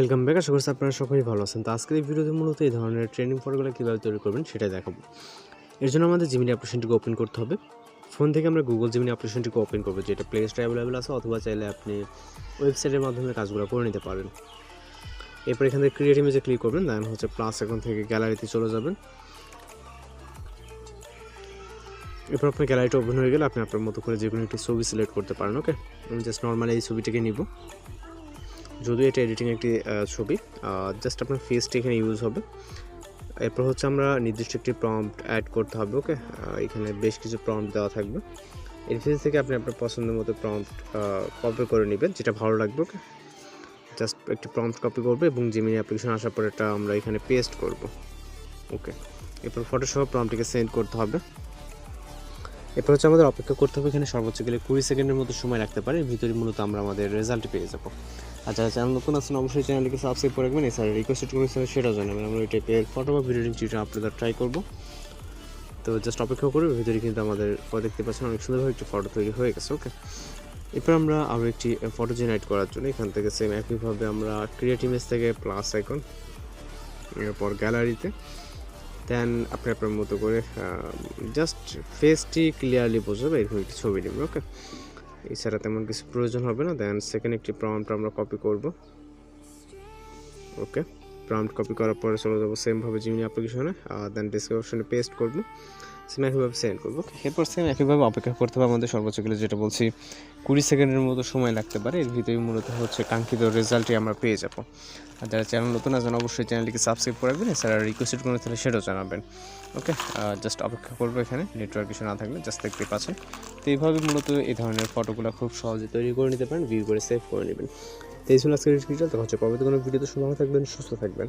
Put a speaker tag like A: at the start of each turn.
A: Welcome back. আশা করছি আপনারা সকলেই ভালো আছেন। তো আজকের এই ভিডিওতে মূলত এই ধরনের ট্রেনিং ফটোগুলো কীভাবে তৈরি করবেন সেটাই দেখাবো। এর জন্য আমাদের জিমিনি অ্যাপ্লিকেশনটিকে ওপেন করতে হবে। ফোন থেকে আমরা গুগল জিমিনি অ্যাপ্লিকেশনটিকে ওপেন করবো, যেটা প্লে স্টোরে অ্যাভেলেবেল আছে, অথবা চাইলে আপনি ওয়েবসাইটের মাধ্যমে কাজগুলো করে নিতে পারেন। এরপর এখান থেকে ক্রিয়েট ইমেজে ক্লিক করবেন, দেন হচ্ছে প্লাস এখন থেকে গ্যালারিতে চলে যাবেন। এরপর আপনার গ্যালারিটা ওপেন হয়ে গেলে আপনি আপনার মতো করে যে কোনো একটি ছবি সিলেক্ট করতে পারেন। ওকে, আমি জাস্ট নর্মালি এই ছবিটাকে নিব, যদিও এটা এডিটিং একটি ছবি, জাস্ট আপনার ফেসটি এখানে ইউজ হবে। এরপর হচ্ছে আমরা নির্দিষ্ট একটি প্রম্পট অ্যাড করতে হবে। ওকে, এখানে বেশ কিছু প্রম্পট দেওয়া থাকবে। এর ফেস থেকে আপনি আপনার পছন্দের মতো প্রম্পট কপি করে নেবেন, যেটা ভালো লাগবে। ওকে, জাস্ট একটি প্রম্পট কপি করবে এবং জিমিনি অ্যাপ্লিকেশন আসার পর এটা আমরা এখানে পেস্ট করব। ওকে, এরপর ফটোসহ প্রম্পটটিকে সেন্ড করতে হবে। এরপর হচ্ছে আমাদের অপেক্ষা করতে হবে। এখানে সর্বোচ্চ গেলে 20 সেকেন্ডের মতো সময় রাখতে পারে। এর ভিতরে মূলত আমরা আমাদের রেজাল্টটি পেয়ে যাবো। আর যারা চ্যানেল নতুন আছেন অবশ্যই চ্যানেলটিকে সাবস্ক্রাইব করে রাখবেন। এছাড়া রিকোয়েস্ট করেছেন সেটাও জানাবেন। আমরা ওই টাইপের ফটো বা ভিডিও টিউটোরিয়াল আপলোড ট্রাই করবো। তো জাস্ট অপেক্ষা করে ভিতরে কিন্তু আমাদের দেখতে পাচ্ছেন অনেক সুন্দরভাবে একটি ফটো তৈরি হয়ে গেছে। ওকে, এরপর আমরা আরও একটি ফটো জেনারেট করার জন্য এখান থেকে সেম একইভাবে আমরা ক্রিয়েট ইমেজ থেকে প্লাস আইকন, এরপর গ্যালারিতে, দেন আপনি আপনার মতো করে জাস্ট ফেসটি ক্লিয়ারলি বোঝাবে এরকম একটি ছবি নেবেন। ওকে, এছাড়া তেমন কিছু প্রয়োজন হবে না। দেন সেকেন্ড একটি প্রম্পট আমরা কপি করব। ওকে, প্রম্পট কপি করার পরে চলে যাবো সেমভাবে জিমিনি অ্যাপ্লিকেশনে, দেন ডেসক্রিপশনে পেস্ট করব, সেম একইভাবে সেন্ড করবো। এরপর সেম একইভাবে অপেক্ষা করতে হবে। আমাদের সর্বোচ্চ গেলে যেটা বলছি 20 সেকেন্ডের মতো সময় লাগতে পারে। এর ভিতরে মূলত হচ্ছে কাঙ্ক্ষিত রেজাল্টই আমরা পেয়ে যাব। আর যারা চ্যানেল নতুন আছেন অবশ্যই চ্যানেলটিকে সাবস্ক্রাইব করে রাখবেন। এছাড়া রিকোয়েস্ট করে তাহলে সেটাও জানাবেন। ওকে, জাস্ট অপেক্ষা করবো। এখানে নেটওয়ার্ক কিছু না থাকলে জাস্ট দেখতে পাচ্ছেন। তো এইভাবে মূলত এই ধরনের ফটোগুলো খুব সহজে তৈরি করে নিতে পারেন, ভিউ করে সেভ করে নেবেন। তো এই ছিল আজকের ভিডিও। দেখা হচ্ছে পরবর্তী কোনো ভিডিওতে। ভালো থাকবেন, সুস্থ থাকবেন।